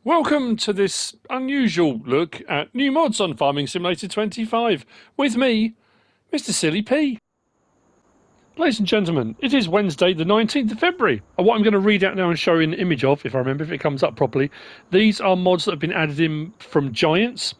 Welcome to this unusual look at new mods on Farming Simulator 25 with me, Mr. Silly P. Ladies and gentlemen, it is Wednesday the 19th of February, and what I'm going to read out now and show you an image of, if I remember, if it comes up properly. These are mods that have been added in from Giants.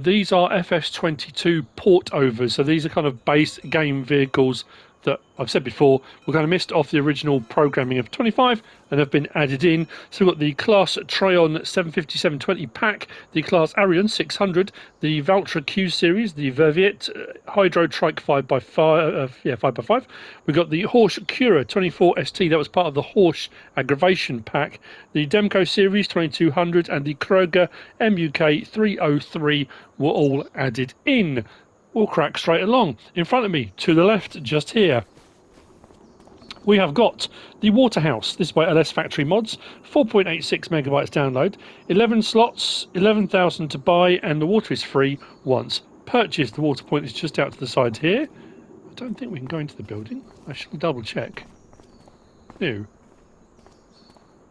These are FS22 port overs, so these are kind of base game vehicles that I've said before were kind of missed off the original programming of 25 and have been added in. So we've got the Class Tryon 750-720 pack, the Class Arion 600, the Valtra Q series, the Verviet Hydro Trike 5x5, 5x5. We've got the Horsch Cura 24 ST, that was part of the Horsch aggravation pack, the Demco series 2200 and the Kroger MUK 303 were all added in. We'll crack straight along. In front of me, to the left, just here, we have got the Waterhouse. This is by LSFactoryMODS, 4.86 megabytes download, 11 slots, 11,000 to buy, and the water is free once purchased. The water point is just out to the side here. I don't think we can go into the building. I should double check. No.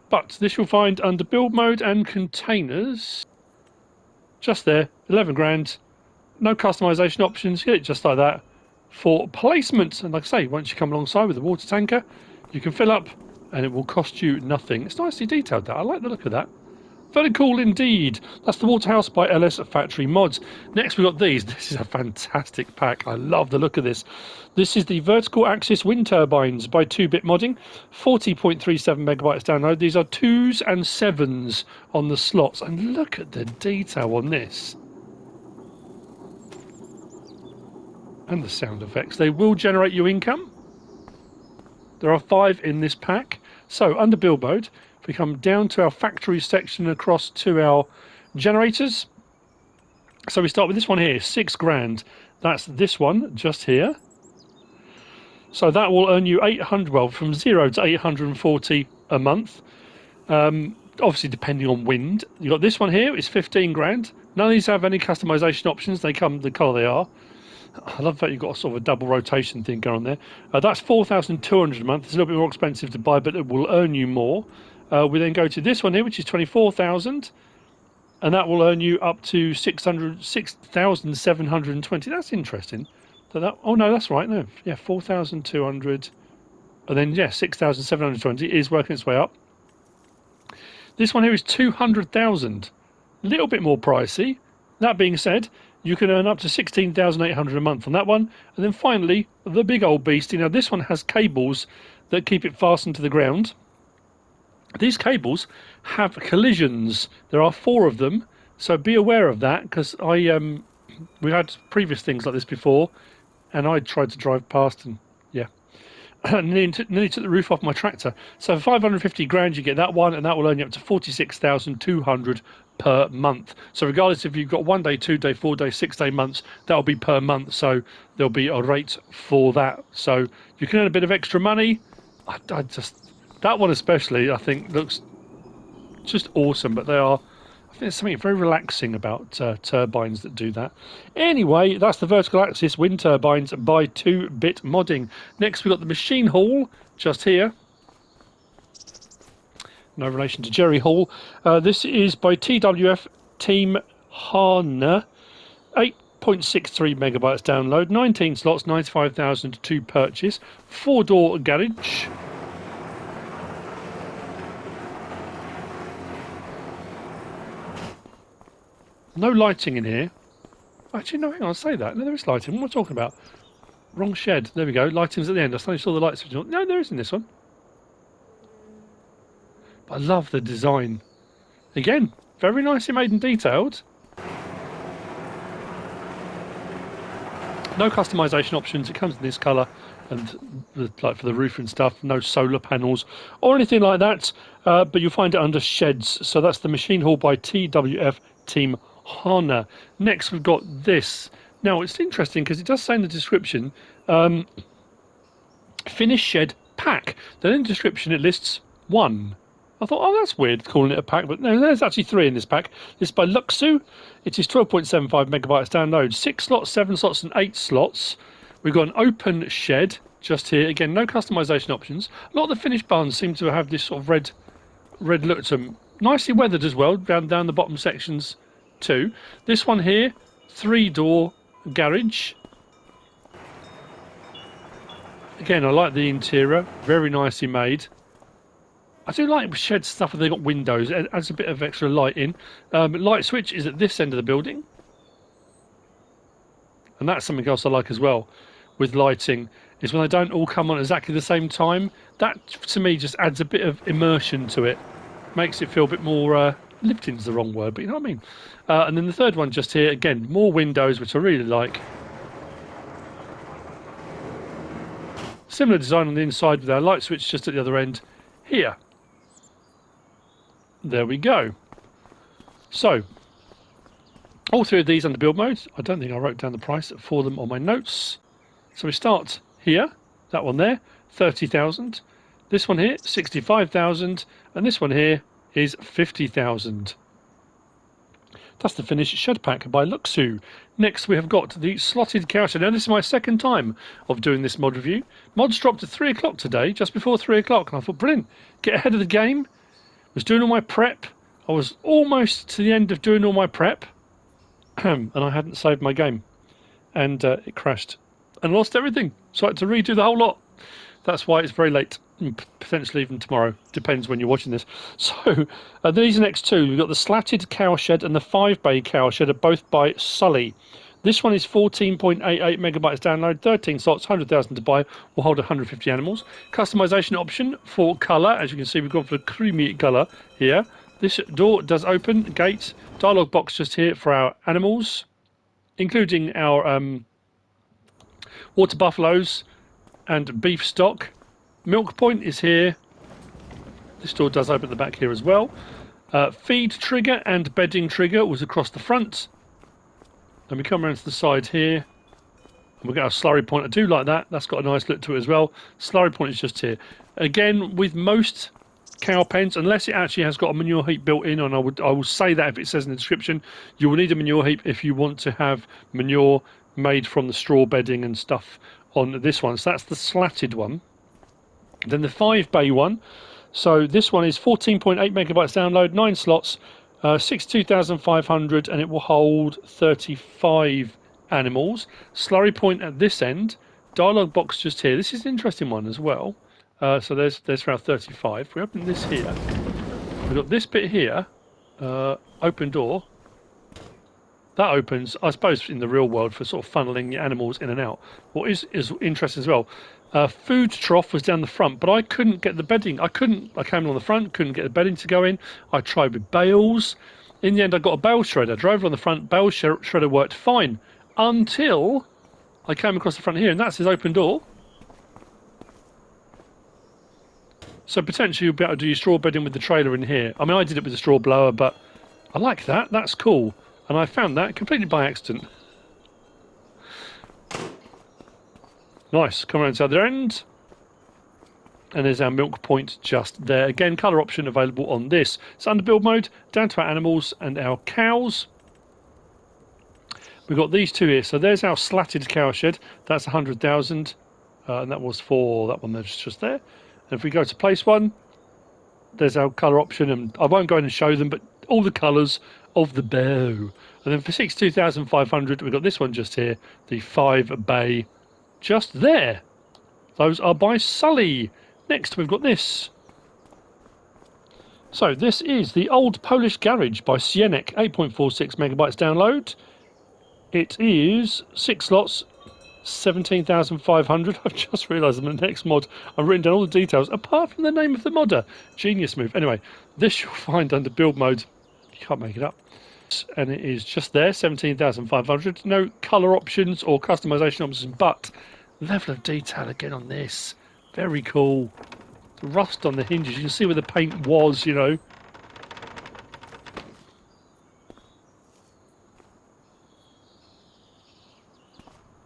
But this you'll find under build mode and containers. Just there, 11 grand. No customization options, get it just like that for placement. And like I say, once you come alongside with the water tanker, you can fill up and it will cost you nothing. It's nicely detailed, that. I like the look of that. Very cool indeed. That's the Waterhouse by LSFactoryMODS. Next we've got these. This is a fantastic pack. I love the look of this. This is the Vertical Axis Wind Turbines by 2-Bit Modding, 40.37 megabytes download. These are 2s and 7s on the slots. And look at the detail on this. And the sound effects. They will generate you income. There are 5 in this pack. So under build mode, if we come down to our factory section across to our generators. So we start with this one here, 6 grand. That's this one just here. So that will earn you 800, well, from 0 to 840 a month. Obviously depending on wind. You've got this one here, it's 15 grand. None of these have any customization options. They come the colour they are. I love that you've got a sort of a double rotation thing going on there. That's 4,200 a month. It's a little bit more expensive to buy, but it will earn you more. We then go to this one here, which is 24,000, and that will earn you up to 6,720. That's interesting. Oh no, that's right. No, yeah, 4,200, and then yeah, 6,720 is working its way up. This one here is 200,000. A little bit more pricey. That being said, you can earn up to 16,800 a month on that one. And then finally, the big old beastie. Now, this one has cables that keep it fastened to the ground. These cables have collisions. There are 4 of them, so be aware of that, because we've had previous things like this before, and I tried to drive past and, yeah, nearly took the roof off my tractor. So for 550 grand, you get that one, and that will earn you up to 46,200 per month. So regardless if you've got 1 day, 2 day, 4 day, 6 day months, that'll be per month. So there'll be a rate for that. So you can earn a bit of extra money. I just, that one especially, I think looks just awesome. But I think there's something very relaxing about turbines that do that. Anyway, that's the Vertical Axis Wind Turbines by 2-Bit Modding. Next, we've got the Machine Hall just here. No relation to Jerry Hall. This is by TWF-Team HaHner, 8.63 megabytes download, 19 slots, 95,000 to purchase, 4-door garage. No lighting in here. Actually, no, hang on, I'll say that. No, there is lighting. What am I talking about? Wrong shed. There we go. Lighting's at the end. I suddenly saw the lights. No, there isn't this one. But I love the design. Again, very nicely made and detailed. No customization options. It comes in this colour and like for the roof and stuff. No solar panels or anything like that. But you'll find it under sheds. So that's the Machine Hall by TWF-Team HaHner. Next, we've got this. Now, it's interesting because it does say in the description, Finnish shed pack. Then in the description, it lists 1. I thought, oh, that's weird calling it a pack, but no, there's actually 3 in this pack. This is by Luksu. It is 12.75 megabytes download, 6 slots, 7 slots, and 8 slots. We've got an open shed just here. Again, no customization options. A lot of the Finnish barns seem to have this sort of red look to them. nicely weathered as well, down the bottom sections too. This one here, 3-door garage. Again, I like the interior, very nicely made. I do like shed stuff, and they've got windows, it adds a bit of extra light in. Light switch is at this end of the building. And that's something else I like as well with lighting, is when they don't all come on at exactly the same time. That, to me, just adds a bit of immersion to it. Makes it feel a bit more, lifting's the wrong word, but you know what I mean. And then the third one just here, again, more windows, which I really like. Similar design on the inside with our light switch just at the other end here. There we go. So, all three of these under build mode. I don't think I wrote down the price for them on my notes. So we start here, that one there, 30,000. This one here, 65,000. And this one here is 50,000. That's the Finnish shed pack by Luksu. Next we have got the slotted cow shed. Now this is my second time of doing this mod review. Mods dropped at 3 o'clock today, just before 3 o'clock. And I thought, brilliant, get ahead of the game. Was doing all my prep. I was almost to the end of doing all my prep. And I hadn't saved my game. And it crashed. And lost everything. So I had to redo the whole lot. That's why it's very late. Potentially even tomorrow. Depends when you're watching this. So these next two. We've got the slatted cow shed and the 5-bay cow shed are both by Sully. This one is 14.88 megabytes download, 13 slots, 100,000 to buy, will hold 150 animals. Customization option for colour. As you can see, we've gone for a creamy colour here. This door does open, gate, dialogue box just here for our animals, including our water buffaloes and beef stock. Milk point is here. This door does open at the back here as well. Feed trigger and bedding trigger was across the front. Then we come around to the side here, and we've got our slurry point. I do like that. That's got a nice look to it as well. Slurry point is just here. Again, with most cow pens, unless it actually has got a manure heap built in, and I will say that if it says in the description, you will need a manure heap if you want to have manure made from the straw bedding and stuff on this one. So that's the slatted one. Then the 5-bay one. So this one is 14.8 megabytes download, 9 slots, 62,500, and it will hold 35 animals. Slurry point at this end. Dialogue box just here. This is an interesting one as well. So there's around 35. If we open this here, we've got this bit here, open door. That opens, I suppose, in the real world for sort of funneling your animals in and out. What is interesting as well, food trough was down the front, but I couldn't get the bedding. I came on the front, couldn't get the bedding to go in. I tried with bales. In the end, I got a bale shredder. Drove on the front, bale shredder worked fine until I came across the front here, and that's his open door. So potentially you'll be able to do your straw bedding with the trailer in here. I mean, I did it with a straw blower, but I like that. That's cool. And I found that completely by accident. Nice. Come around to the other end. And there's our milk point just there. Again, colour option available on this. It's under build mode. Down to our animals and our cows. We've got these two here. So there's our slatted cow shed. That's 100,000. And that was for that one that's just there. And if we go to place one, there's our colour option. And I won't go in and show them, but all the colours of the bow. And then for 62,500, we've got this one just here, the 5-bay just there. Those are by Sully. Next, we've got this. So this is the Old Polish Garage by Sienek, 8.46 megabytes download. It is 6 slots, 17,500. I've just realised in the next mod I've written down all the details apart from the name of the modder. Genius move. Anyway, this you'll find under build mode. You can't make it up. And it is just there, 17,500. No colour options or customisation options, but level of detail again on this. Very cool. The rust on the hinges. You can see where the paint was, you know.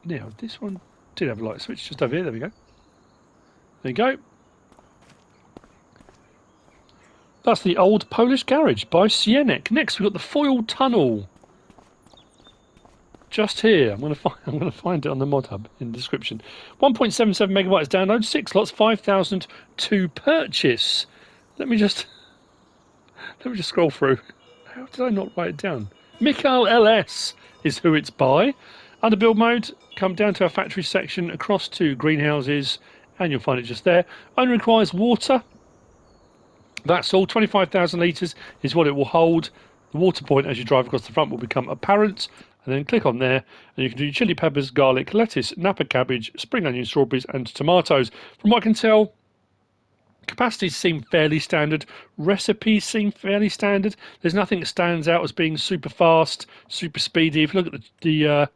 Now, this one did have a light switch just over here. There we go. There you go. That's the Old Polish Garage by Sienek. Next, we've got the foil tunnel. Just here. I'm going to find it on the Modhub in the description. 1.77 megabytes download, 6 slots, 5,000 to purchase. Let me just Let me just scroll through. How did I not write it down? MichalLS is who it's by. Under build mode, come down to our factory section, across to greenhouses, and you'll find it just there. Only requires water. That's all. 25,000 litres is what it will hold. The water point as you drive across the front will become apparent. And then click on there, and you can do chili peppers, garlic, lettuce, napa cabbage, spring onion, strawberries, and tomatoes. From what I can tell, capacities seem fairly standard. Recipes seem fairly standard. There's nothing that stands out as being super fast, super speedy. If you look at the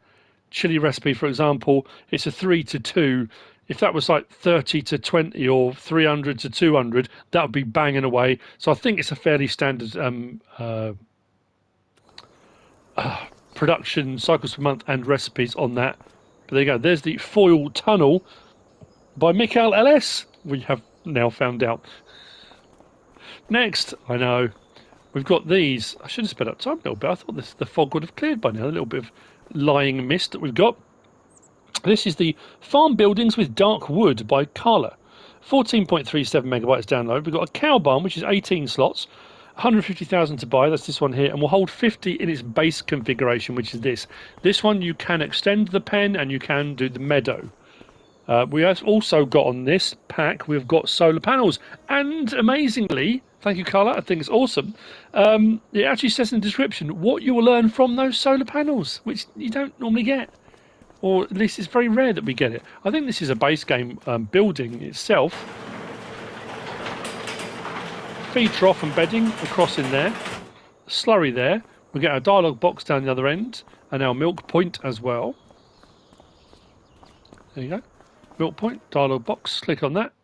chili recipe, for example, it's a 3-to-2. If that was like 30-to-20 or 300-to-200, that would be banging away. So I think it's a fairly standard production, cycles per month, and recipes on that. But there you go. There's the foil tunnel by MichalLS. We have now found out. Next, I know, we've got these. I should have sped up time a little bit. I thought the fog would have cleared by now. A little bit of lying mist that we've got. This is the Farm Buildings with Dark Wood by Carla. 14.37 megabytes download. We've got a cow barn, which is 18 slots. 150,000 to buy. That's this one here, and we'll hold 50 in its base configuration, which is this. This one you can extend the pen and you can do the meadow. We have also got on this pack, we've got solar panels, and amazingly, thank you Carla, I think it's awesome, it actually says in the description what you will earn from those solar panels, which you don't normally get, or at least it's very rare that we get it. I think this is a base game building itself. Feed trough and bedding across in there, slurry there, we get our dialogue box down the other end, and our milk point as well. There you go. Milk point, dialogue box, click on that.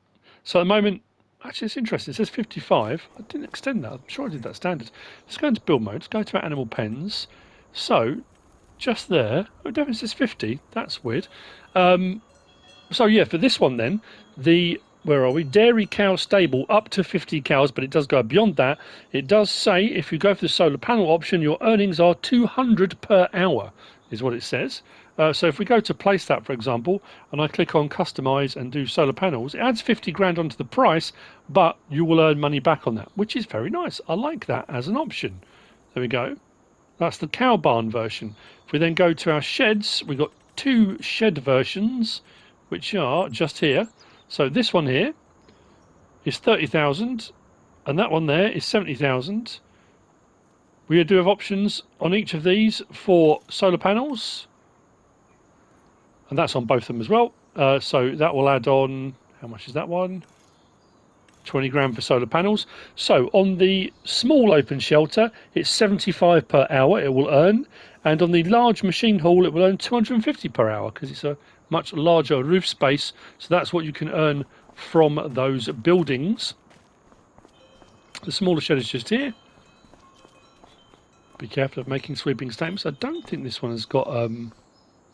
So at the moment, actually it's interesting, it says 55. I didn't extend that, I'm sure I did that standard. Let's go into build mode, let's go to our animal pens. So, just there, oh, it definitely says 50, that's weird. So yeah, for this one then, where are we? Dairy cow stable up to 50 cows, but it does go beyond that. It does say if you go for the solar panel option, your earnings are 200 per hour, is what it says. So if we go to place that, for example, and I click on customize and do solar panels, it adds 50 grand onto the price, but you will earn money back on that, which is very nice. I like that as an option. There we go. That's the cow barn version. If we then go to our sheds, we've got two shed versions, which are just here. So this one here is 30,000, and that one there is 70,000. We do have options on each of these for solar panels, and that's on both of them as well. So that will add on, how much is that one? 20 grand for solar panels. So on the small open shelter, it's 75 per hour it will earn, and on the large machine hall it will earn 250 per hour because it's a much larger roof space. So that's what you can earn from those buildings. The smaller shed is just here. Be careful of making sweeping statements. I don't think this one has got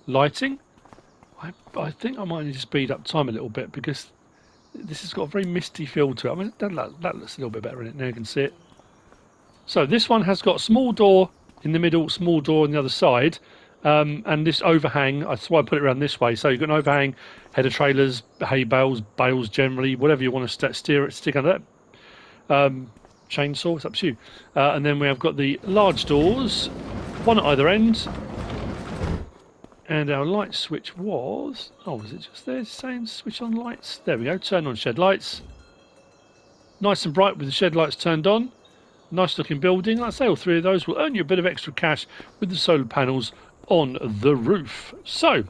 lighting. I think I might need to speed up time a little bit because this has got a very misty feel to it. I mean, that looks a little bit better in it. Now you can see it. So this one has got a small door in the middle, small door on the other side, and this overhang. That's why I put it around this way. So you've got an overhang, header trailers, hay bales, bales generally, whatever you want to stick under that. Chainsaw, it's up to you. And then we have got the large doors, one at either end. And our light switch was... Oh, was it just there saying switch on lights? There we go, turn on shed lights. Nice and bright with the shed lights turned on. Nice looking building. Like I say, all three of those will earn you a bit of extra cash with the solar panels on the roof. So,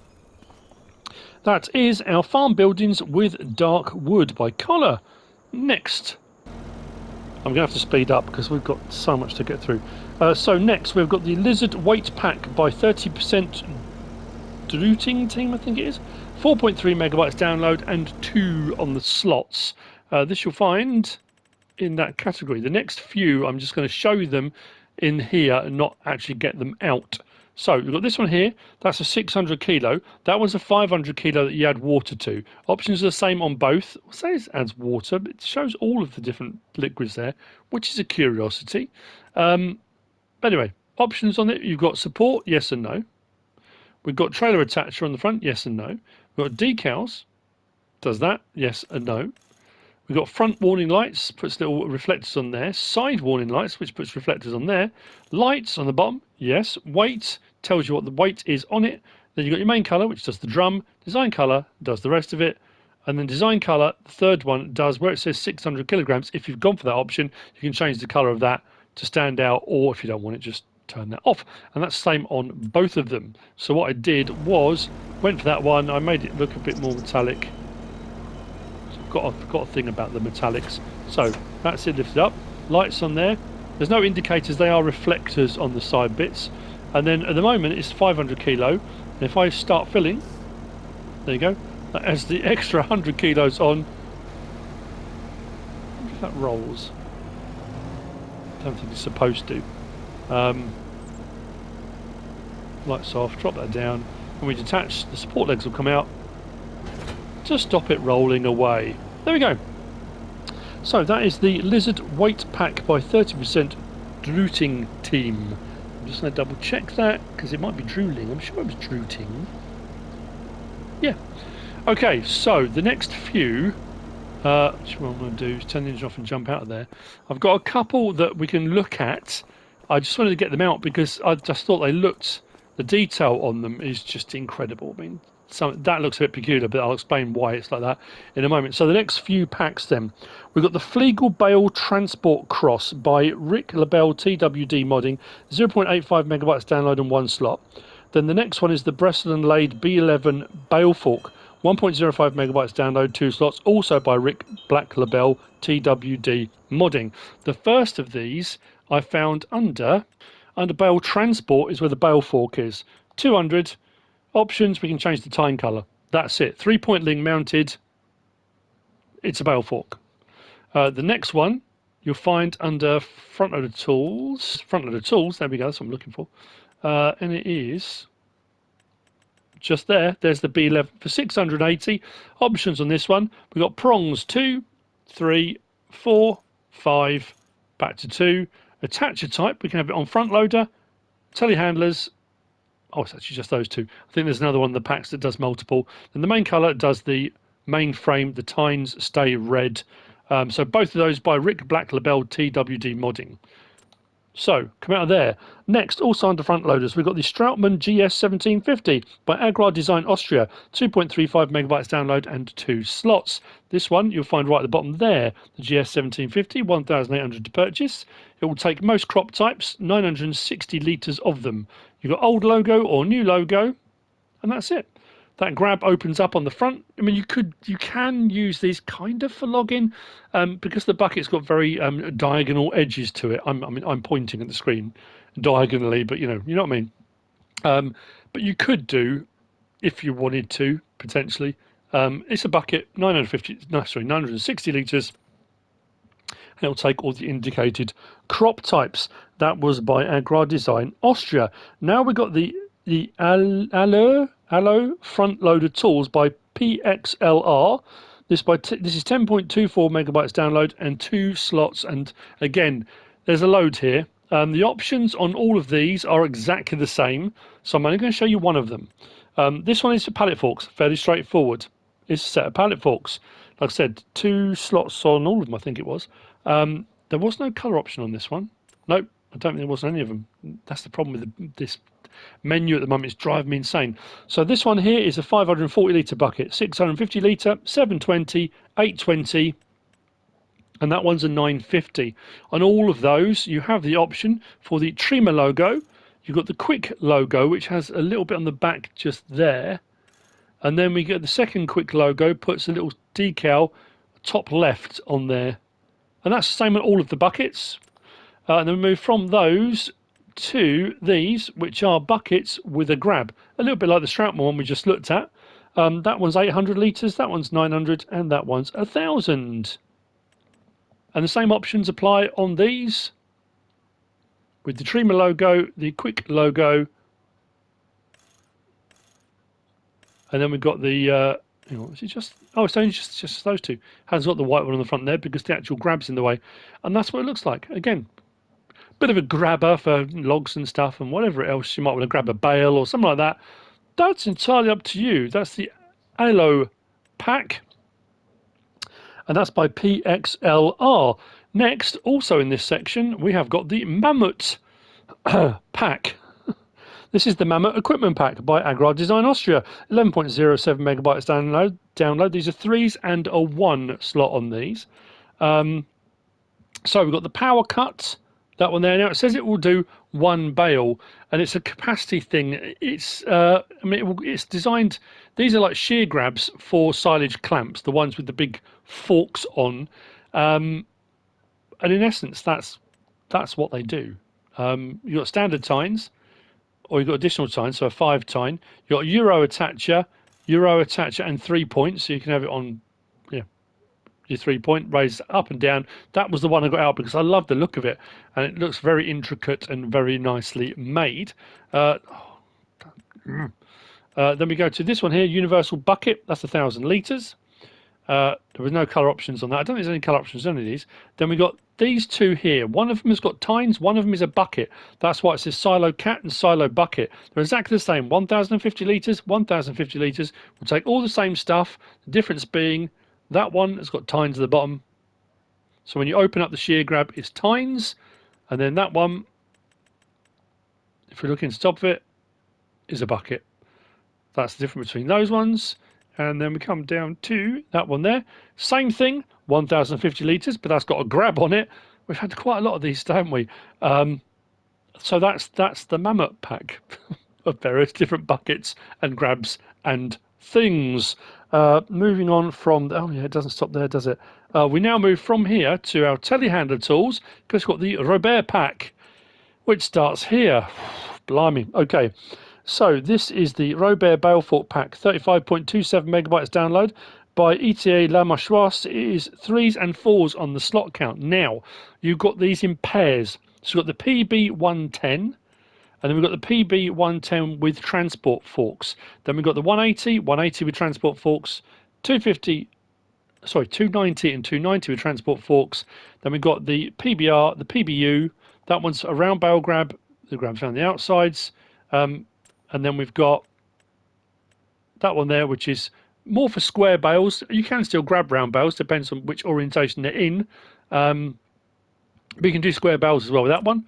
that is our farm buildings with dark wood by Collar. Next. I'm going to have to speed up because we've got so much to get through. So next we've got the Lizard Weight Pack by 30% DrutingTeam, I think it is. 4.3 megabytes download and 2 on the slots. This you'll find in that category. The next few I'm just going to show you them in here and not actually get them out. So we've got this one here, that's a 600 kilo. That one's a 500 kilo that you add water to. Options are the same on both. I'll say it adds water, but it shows all of the different liquids there, which is a curiosity. But anyway, options on it, you've got support, yes and no. We've got trailer attacher on the front, yes and no. We've got decals, does that, yes and no. We've got front warning lights, puts little reflectors on there. Side warning lights, which puts reflectors on there. Lights on the bottom, yes. Weight, tells you what the weight is on it. Then you've got your main colour, which does the drum. Design colour does the rest of it. And then design colour, the third one, does where it says 600 kilograms. If you've gone for that option, you can change the colour of that to stand out, or if you don't want it, just turn that off. And that's the same on both of them. So what I did was, went for that one, I made it look a bit more metallic. So I've got a thing about the metallics. So that's it lifted up. Lights on there. There's no indicators, they are reflectors on the side bits. And then at the moment it's 500 kilo. And if I start filling, there you go. That has the extra 100 kilos on. I wonder if that rolls. I don't think it's supposed to. Lights off, drop that down. When we detach, the support legs will come out to stop it rolling away. There we go. So that is the Lizard Weight Pack by 30% DrutingTeam. I'm just going to double check that because it might be drooling. I'm sure it was Druting. Yeah. Okay, so the next few, what I'm going to do is turn the engine off and jump out of there. I've got a couple that we can look at. I just wanted to get them out because I just thought they looked, the detail on them is just incredible. I mean, that looks a bit peculiar, but I'll explain why it's like that in a moment. So the next few packs then, we've got the Fliegl Bale Transportcross by Labele TWD modding, 0.85 megabytes download and 1 slot. Then the next one is the Bressel and Lade B11 Balefork, 1.05 megabytes download, 2 slots, also by Labele TWD modding. The first of these I found under Bale Transport is where the Balefork is. 200 options, we can change the time colour. That's it. 3-point link mounted. It's a Balefork. The next one you'll find under Frontloader Tools. Frontloader Tools, there we go, that's what I'm looking for. And it is just there. There's the B11 for 680. Options on this one. We've got prongs 2, 3, 4, 5, back to 2. Attacher type, we can have it on front loader, telehandlers. Oh, it's actually just those two. I think there's another one in the packs that does multiple. And the main colour does the main frame. The tines stay red. So both of those by Labele TWD modding. So, come out of there. Next, also under front loaders, we've got the Strautmann GS1750 by Agrar Design Austria, 2.35 megabytes download and 2 slots. This one you'll find right at the bottom there, the GS1750, 1,800 to purchase. It will take most crop types, 960 litres of them. You've got old logo or new logo, and that's it. That grab opens up on the front. I mean, you can use these kind of for logging, because the bucket's got very diagonal edges to it. I'm pointing at the screen diagonally, but you know what I mean. But you could do, if you wanted to, potentially. It's a bucket, 960 litres, and it'll take all the indicated crop types. That was by Agrar Design Austria. Now we've got the Allo front loader tools by PXLR. This is 10.24 megabytes download and 2 slots. And again, there's a load here. The options on all of these are exactly the same, so I'm only going to show you one of them. This one is for pallet forks, fairly straightforward. It's a set of pallet forks. Like I said, 2 slots on all of them, I think it was. There was no colour option on this one. Nope, I don't think there was any of them. That's the problem with this menu at the moment. It's driving me insane. So this one here is a 540 litre bucket, 650 litre, 720, 820, and that one's a 950. On all of those, you have the option for the trimmer logo. You've got the quick logo, which has a little bit on the back just there. And then we get the second quick logo, puts a little decal top left on there. And that's the same on all of the buckets. And then we move from those to these, which are buckets with a grab. A little bit like the Strautmann one we just looked at. That one's 800 litres, that one's 900, and that one's 1,000. And the same options apply on these, with the trimmer logo, the quick logo, and then we've got the is it just, oh, it's only just those two. Hasn't got the white one on the front there because the actual grab's in the way. And that's what it looks like. Again, bit of a grabber for logs and stuff and whatever else you might want to grab, a bale or something like that. That's entirely up to you. That's the Allo pack. and that's by PXLR. Next, also in this section, we have got the Mammoth pack. This is the Mammoth Equipment Pack by Agrar Design Austria. 11.07 megabytes download. These are 3s and a 1 slot on these. So we've got the power cut, that one there. Now it says it will do 1 bale, and it's a capacity thing. It's it's designed. These are like shear grabs for silage clamps, the ones with the big forks on, and in essence, that's what they do. You've got standard tines, or you've got additional tines, so a 5 tine. You've got Euro attacher, and 3 points, so you can have it on, your 3 point, raised up and down. That was the one I got out because I love the look of it, and it looks very intricate and very nicely made. Then we go to this one here, universal bucket. That's 1,000 litres. There was no colour options on that. I don't think there's any colour options on any of these. Then we got these two here. One of them has got tines, one of them is a bucket. That's why it says silo cat and silo bucket. They're exactly the same. 1,050 litres, 1,050 litres. We'll take all the same stuff. The difference being that one has got tines at the bottom. So when you open up the shear grab, it's tines. And then that one, if we look into the top of it, is a bucket. That's the difference between those ones. And then we come down to that one there. Same thing, 1,050 litres, but that's got a grab on it. We've had quite a lot of these, haven't we? So that's the Mammoth pack of various different buckets and grabs and things. Moving on from... Oh, yeah, it doesn't stop there, does it? We now move from here to our telehandler tools, because we've got the Labele pack, which starts here. Blimey. Okay. So this is the Labele Balefork pack, 35.27 megabytes download by E.T.A. La Mâchoire. It is 3s and 4s on the slot count. Now, you've got these in pairs. So you've got the PB110, and then we've got the PB110 with transport forks. Then we've got the 180 with transport forks, 290 and 290 with transport forks. Then we've got the PBR, the PBU. That one's a round bale grab. The grab's around the outsides. And then we've got that one there, which is more for square bales. You can still grab round bales, depends on which orientation they're in. But you can do square bales as well with that one.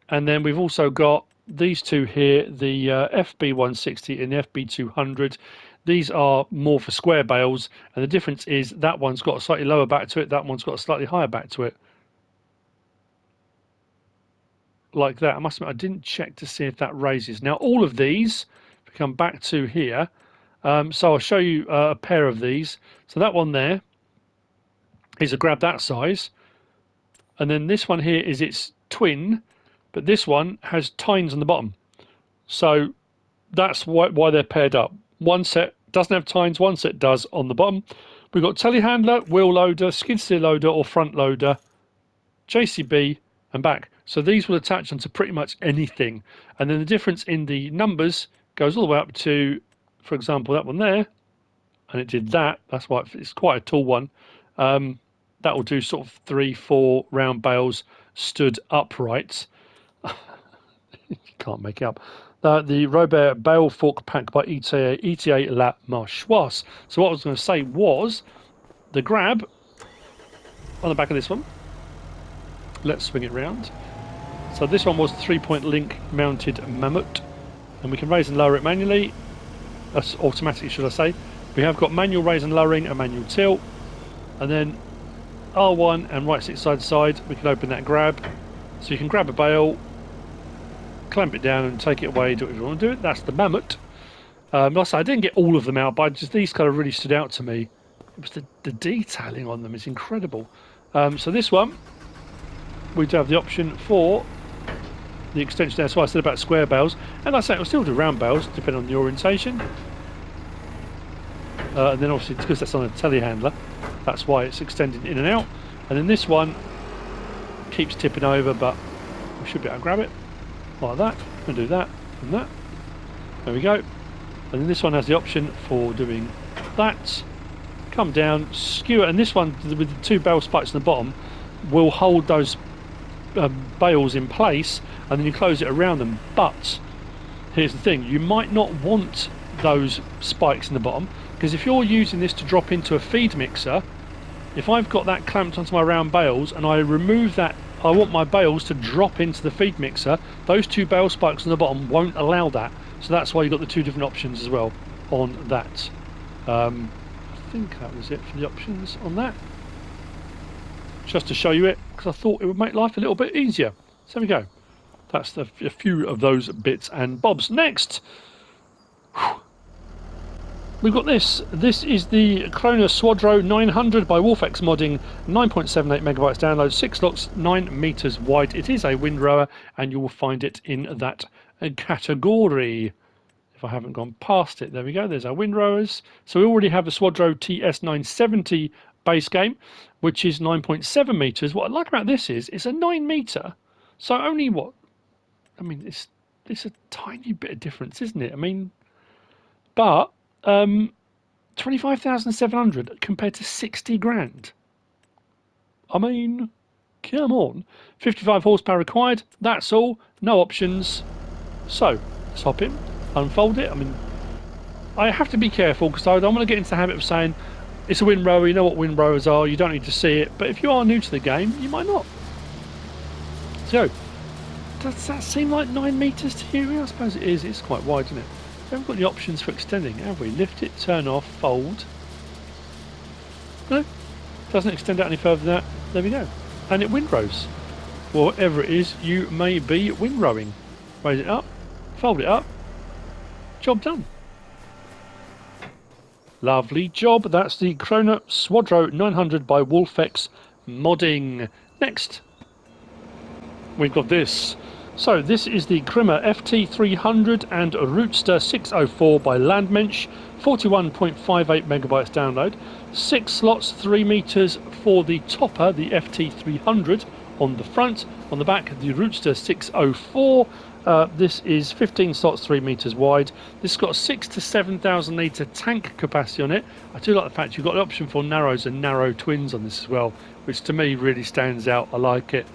And then we've also got these two here, the FB160 and the FB200. These are more for square bales, and the difference is that one's got a slightly lower back to it, that one's got a slightly higher back to it. Like that. I must admit, I didn't check to see if that raises. Now, all of these, if we come back to here, so I'll show you a pair of these. So that one there is a grab that size, and then this one here is its twin, but this one has tines on the bottom. So that's why they're paired up. One set doesn't have tines, one set does on the bottom. We've got telehandler, wheel loader, skid steer loader or front loader, JCB, and back. So these will attach onto pretty much anything. And then the difference in the numbers goes all the way up to, for example, that one there. And it did that. That's why it's quite a tall one. That will do sort of 3-4 round bales stood upright. You can't make it up. The Labele Balefork pack by E.T.A. La Mâchoire. So what I was going to say was the grab on the back of this one. Let's swing it round. So this one was 3-point link mounted Mammoth, and we can raise and lower it manually. That's automatically, should I say. We have got manual raise and lowering and manual tilt, and then R1 and right stick side to side. We can open that grab, so you can grab a bale, clamp it down and take it away, do whatever you want to do it. That's the Mammoth. Like I say, I didn't get all of them out, but just these kind of really stood out to me. It was the detailing on them is incredible. So this one, we do have the option for the extension there. So I said about square bales, and I say it'll still do round bales depending on the orientation. And then obviously because that's on a telehandler, that's why it's extended in and out. And then this one keeps tipping over, but we should be able to grab it like that and do that and that. There we go. And then this one has the option for doing that. Come down, skew it, and this one with the 2 bale spikes on the bottom will hold those bales in place, and then you close it around them. But here's the thing, you might not want those spikes in the bottom, because if you're using this to drop into a feed mixer, if I've got that clamped onto my round bales and I remove that, I want my bales to drop into the feed mixer, those two bale spikes on the bottom won't allow that. So that's why you've got the two different options as well on that. I think that was it for the options on that. Just to show you it, because I thought it would make life a little bit easier. So there we go. That's a few of those bits and bobs. Next, we've got this. This is the Krone Swadro 900 by Wolfex Modding, 9.78 megabytes download, 6 slots, 9 meters wide. It is a windrower, and you will find it in that category. If I haven't gone past it, there we go. There's our windrowers. So we already have the Swadro TS970 base game, which is 9.7 meters. What I like about this is it's a 9 meter. So only what? I mean, it's a tiny bit of difference, isn't it? I mean, but 25,700 compared to 60 grand. I mean, come on. 55 horsepower required. That's all. No options. So let's hop in, unfold it. I mean, I have to be careful because I don't want to get into the habit of saying it's a windrower. You know what windrowers are. You don't need to see it. But if you are new to the game, you might not. So, does that seem like 9 meters to you? I suppose it is. It's quite wide, isn't it? We haven't got the options for extending, have we? Lift it, turn off, fold. No, doesn't extend out any further than that. There we go. And it windrows. Well, whatever it is, you may be windrowing. Raise it up, fold it up. Job done. Lovely job. That's the Krone Swadro 900 by Wolfex Modding. Next, we've got this. So this is the Grimme FT300 and Rootster 604 by Landmensch, 41.58 megabytes download, 6 slots, 3 meters for the topper, the FT300 on the front, on the back the Rootster 604. This is 15 slots, 3 meters wide. This has got a 6,000 to 7,000 litre tank capacity on it. I do like the fact you've got the option for narrows and narrow twins on this as well, which to me really stands out. I like it.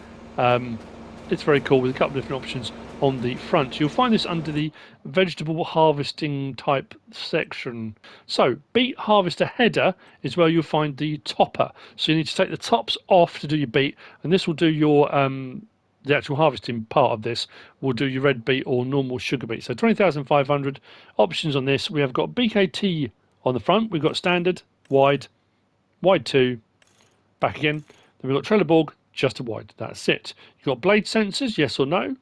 It's very cool with a couple of different options on the front. You'll find this under the vegetable harvesting type section. So beet harvester header is where you'll find the topper. So you need to take the tops off to do your beet, and this will do your the actual harvesting part of this will do your red beet or normal sugar beet. So 20,500 options on this. We have got BKT on the front. We've got standard, wide, wide 2, back again. Then we've got Trelleborg, just a wide. That's it. You've got blade sensors, yes or no. And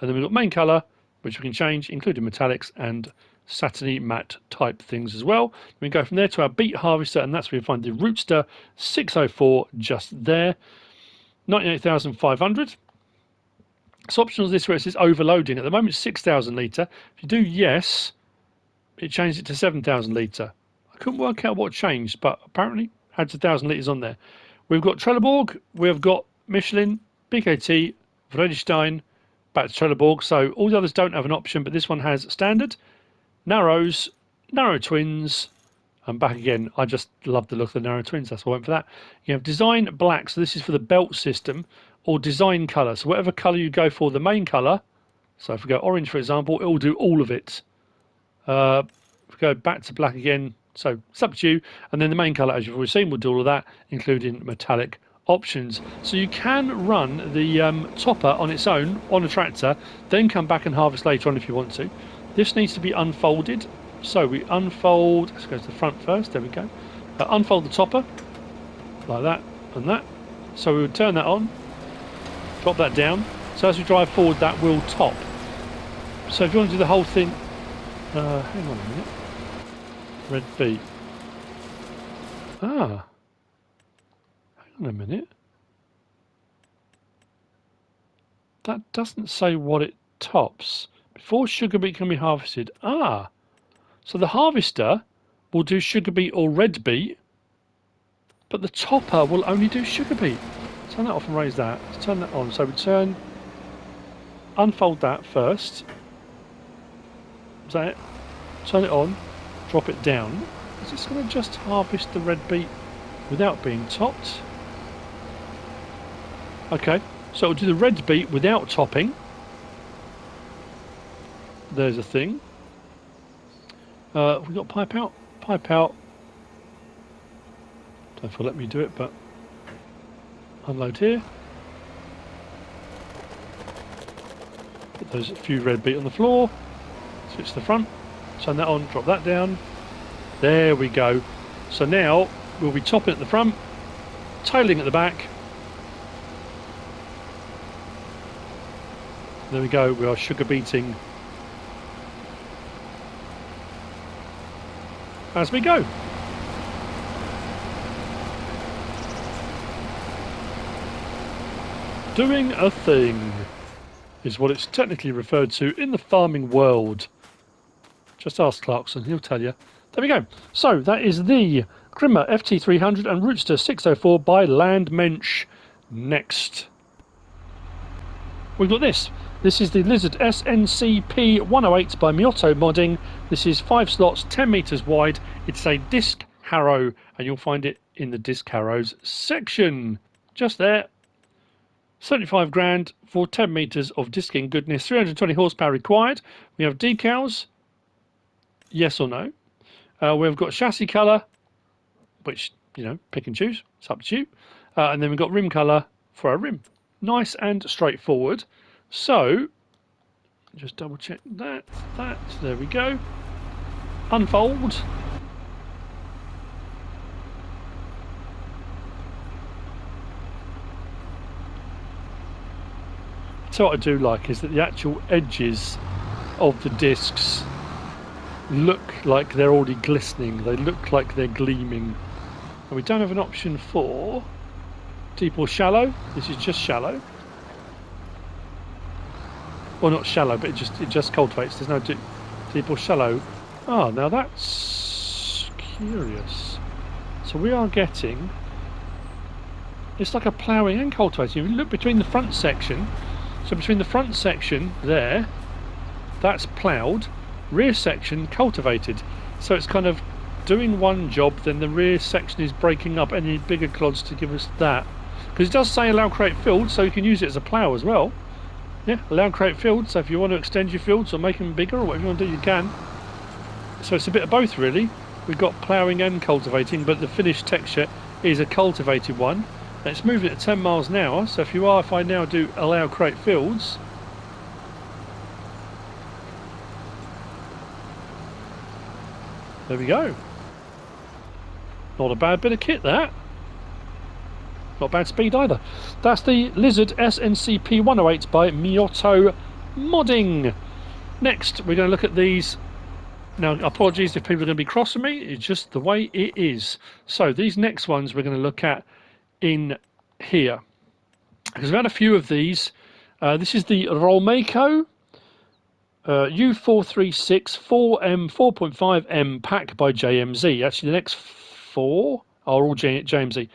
then we've got main colour, which we can change, including metallics and satiny matte type things as well. We go from there to our beet harvester, and that's where we find the Rootster 604 just there. 98,500. So optional this where it says overloading. At the moment it's 6,000 litre. If you do yes, it changed it to 7,000 litre. I couldn't work out what changed, but apparently had 1,000 litres on there. We've got Trelleborg, we've got Michelin, BKT, Vredestein, back to Trelleborg. So all the others don't have an option, but this one has standard, narrows, narrow twins, and back again. I just love the look of the narrow twins, that's why I went for that. You have design black, so this is for the belt system, or design colour. So whatever colour you go for, the main colour, so if we go orange for example, it will do all of it. If we go back to black again, so it's up to you. And then the main colour, as you've already seen, will do all of that, including metallic options. So you can run the topper on its own on a tractor, then come back and harvest later on if you want to. This needs to be unfolded. So we unfold, let's go to the front first, there we go. Unfold the topper, like that and that. So we would turn that on, drop that down. So as we drive forward, that will top. So if you want to do the whole thing, hang on a minute. Red beet. Hang on a minute. That doesn't say what it tops. Before sugar beet can be harvested. So the harvester will do sugar beet or red beet, but the topper will only do sugar beet. Turn that off and raise that. Let's turn that on. So we unfold that first. Is that it? Turn it on, drop it down. Is this going to just harvest the red beet without being topped? Okay, so it'll do the red beet without topping. There's a thing. We've got pipe out, Don't know if it'll let me do it, but unload here. Put those few red beat on the floor. Switch to the front. Turn that on, drop that down. There we go. So now we'll be topping at the front, tailing at the back. There we go, we are sugar beating as we go. Doing a thing is what it's technically referred to in the farming world. Just ask Clarkson, he'll tell you. There we go. So that is the Grimme FT300 and Roadster 604 by Landmensch. Next, we've got this. This is the Lizard SNC P-108 by Meprozet Modding. This is 5 slots, 10 meters wide. It's a disc harrow, and you'll find it in the disc harrows section. Just there. 75 grand for 10 meters of disking goodness. 320 horsepower required. We have decals. Yes or no. We've got chassis colour, which, you know, pick and choose. It's up to you. And then we've got rim colour for our rim. Nice and straightforward. So, just double check that. There we go. Unfold. So what I do like is that the actual edges of the discs look like they're already glistening. They look like they're gleaming. And we don't have an option for deep or shallow. This is just shallow. Well, not shallow, but it just cultivates. There's no deep or shallow. Ah, now that's curious. So we are getting, it's like a ploughing and cultivating. If you look between the front section, so between the front section there, that's ploughed, rear section cultivated. So it's kind of doing one job, then the rear section is breaking up any bigger clods to give us that. Because it does say allow create field, so you can use it as a plough as well. Yeah, allow create fields, so if you want to extend your fields or make them bigger or whatever you want to do, you can. So it's a bit of both really. We've got ploughing and cultivating, but the finished texture is a cultivated one. And it's moving at 10 miles an hour, so if I now do allow create fields, there we go. Not a bad bit of kit that. Not bad speed either. That's the Lizard SNC P-108 by Meprozet Modding. Next, we're going to look at these. Now, apologies if people are going to be cross with me. It's just the way it is. So these next ones we're going to look at in here. Because we've had a few of these. This is the Rolmeco U436 4M 4.5M pack by JMZ. Actually, the next four are all JMZ.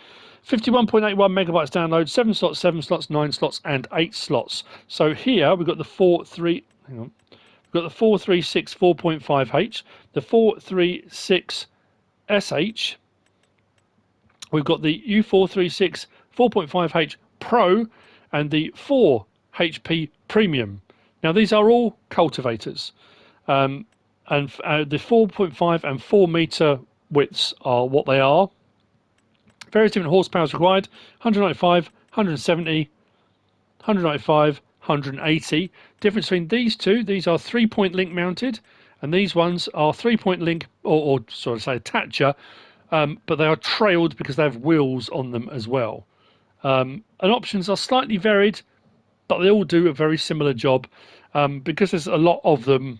51.81 megabytes download, 7 slots, 7 slots, 9 slots, and 8 slots. So here we've got the 436 4.5H, the 436 SH. We've got the U436 4.5H Pro and the 4HP Premium. Now these are all cultivators, and the 4.5 and 4 meter widths are what they are. Various different horsepower required: 195, 170, 195, 180. Difference between these two: these are 3-point link mounted, and these ones are 3-point link, or sort of say attacher, but they are trailed because they have wheels on them as well. And options are slightly varied, but they all do a very similar job. Because there's a lot of them.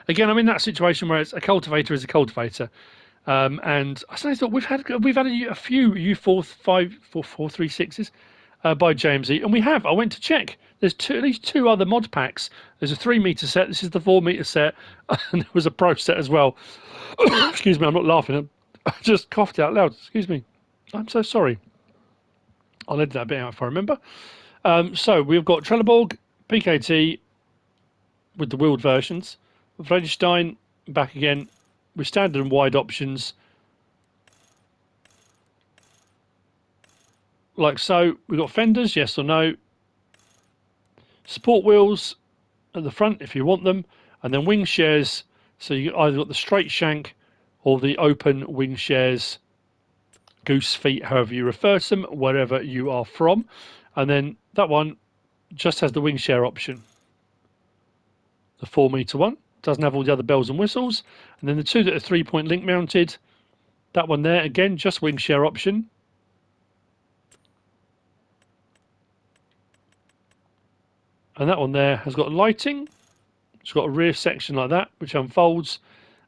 Again, I'm in that situation where it's a cultivator is a cultivator. And I thought we've had a few U436s by JMZ, and we have. I went to check. There's at least 2 other mod packs. There's a 3 meter set. This is the 4 meter set, and there was a pro set as well. Excuse me, I'm not laughing. I just coughed out loud. Excuse me. I'm so sorry. I'll edit that bit out if I remember. So we've got Trelleborg, PKT with the wheeled versions. Vredestein back again with standard and wide options, like so. We've got fenders, yes or no. Support wheels at the front if you want them, and then wing shares. So you either got the straight shank or the open wing shares goose feet, however you refer to them, wherever you are from. And then that one just has the wing share option. The 4-meter one doesn't have all the other bells and whistles. And then the two that are 3-point link mounted, that one there, again, just wing share option. And that one there has got lighting. It's got a rear section like that, which unfolds.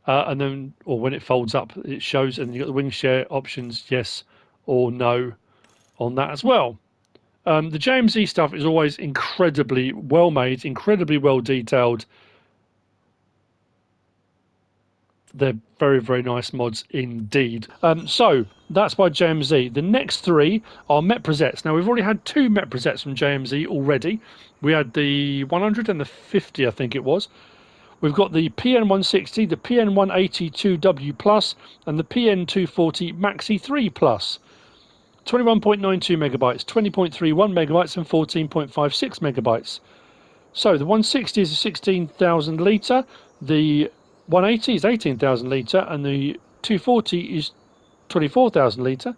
And then, or when it folds up, it shows, and you've got the wing share options, yes or no, on that as well. The JMZ stuff is always incredibly well made, incredibly well detailed. They're very, very nice mods indeed. So that's by JMZ. The next three are Meprozets. Now, we've already had two Meprozets from JMZ already. We had the 100 and the 50, I think it was. We've got the PN-160, the PN-182W Plus, and the PN-240 Maxi 3 Plus. 21.92 megabytes, 20.31 megabytes, and 14.56 megabytes. So the 160 is a 16,000 litre, the 180 is 18,000 litre, and the 240 is 24,000 litre.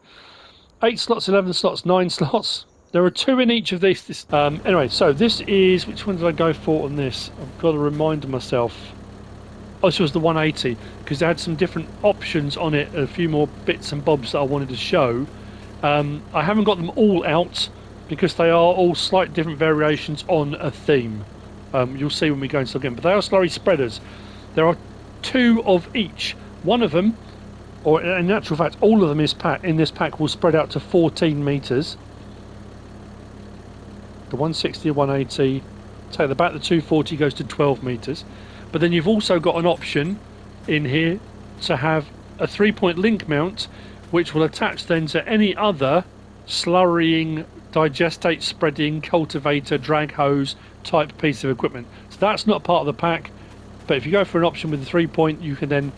8 slots, 11 slots, 9 slots. There are 2 in each of these. Anyway, so this is, which one did I go for on this? I've got to remind myself. Oh, this was the 180, because they had some different options on it, a few more bits and bobs that I wanted to show. I haven't got them all out, because they are all slight different variations on a theme. You'll see when we go into them again, but they are slurry spreaders. There are 2 of each. One of them, or in actual fact, all of them in this pack will spread out to 14 meters. The 160, 180, take the back, the 240 goes to 12 meters. But then you've also got an option in here to have a 3-point link mount, which will attach then to any other slurrying, digestate spreading, cultivator, drag hose type piece of equipment. So that's not part of the pack, but if you go for an option with the 3-point, you can then,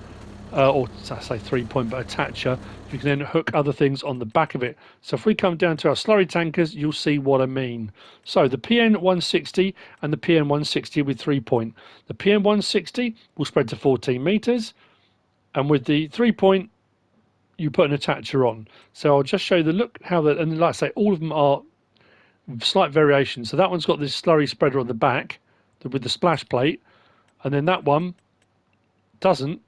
or I say 3-point, but attacher, you can then hook other things on the back of it. So if we come down to our slurry tankers, you'll see what I mean. So the PN-160 and the PN-160 with 3-point. The PN-160 will spread to 14 meters, and with the 3-point, you put an attacher on. So I'll just show you the look, how that, and like I say, all of them are slight variations. So that one's got this slurry spreader on the back with the splash plate, and then that one doesn't.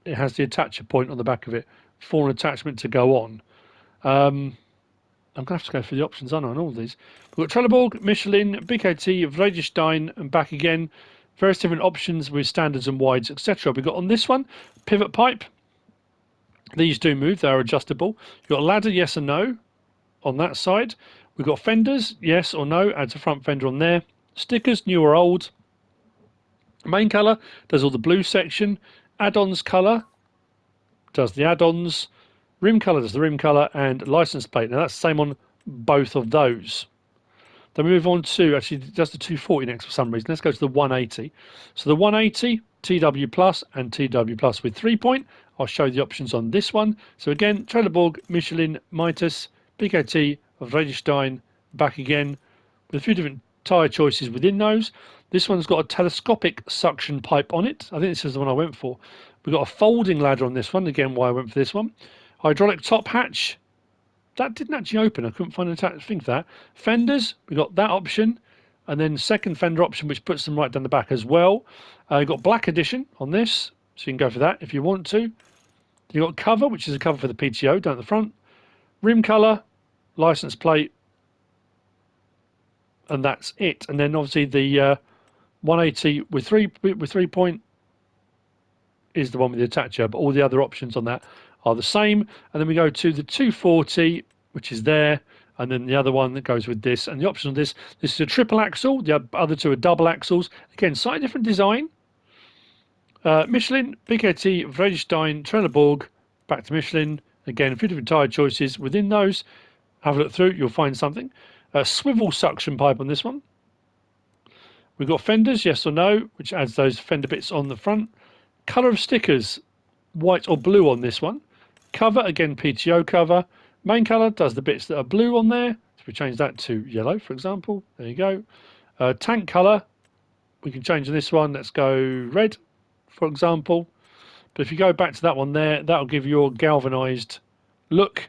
It has the attacher point on the back of it for an attachment to go on. I'm going to have to go through the options, aren't I, on all of these. We've got Trelleborg, Michelin, BKT, Vredestein, and back again. Various different options with standards and wides, etc. We've got on this one, pivot pipe. These do move, they're adjustable. You've got ladder, yes or no, on that side. We've got fenders, yes or no, adds a front fender on there. Stickers, new or old. Main colour does all the blue section. Add-ons colour does the add-ons. Rim colour does the rim colour, and license plate. Now that's the same on both of those. Then we move on to, actually, just the 240 next for some reason. Let's go to the 180. So the 180, TW Plus and TW Plus with 3-point. I'll show you the options on this one. So again, Trelleborg, Michelin, Mitas, BKT, Vredestein, back again, with a few different tyre choices within those. This one's got a telescopic suction pipe on it. I think this is the one I went for. We've got a folding ladder on this one. Again, why I went for this one. Hydraulic top hatch. That didn't actually open. I couldn't find a thing for that. Fenders, we got that option. And then second fender option, which puts them right down the back as well. You've got black edition on this. So you can go for that if you want to. You've got cover, which is a cover for the PTO down at the front. Rim colour, license plate. And that's it. And then obviously the 180 with 3-point is the one with the attacher, but all the other options on that are the same. And then we go to the 240, which is there, and then the other one that goes with this. And the option on this is a triple axle. The other two are double axles. Again, slightly different design. Michelin, BKT, Vredestein, Trelleborg, back to Michelin. Again, a few different tyre choices within those. Have a look through, you'll find something. Swivel suction pipe on this one. We've got fenders, yes or no, which adds those fender bits on the front. Colour of stickers, white or blue on this one. Cover, again, PTO cover. Main colour does the bits that are blue on there. So we change that to yellow, for example. There you go. Tank colour, we can change this one. Let's go red, for example. But if you go back to that one there, that'll give you your galvanised look.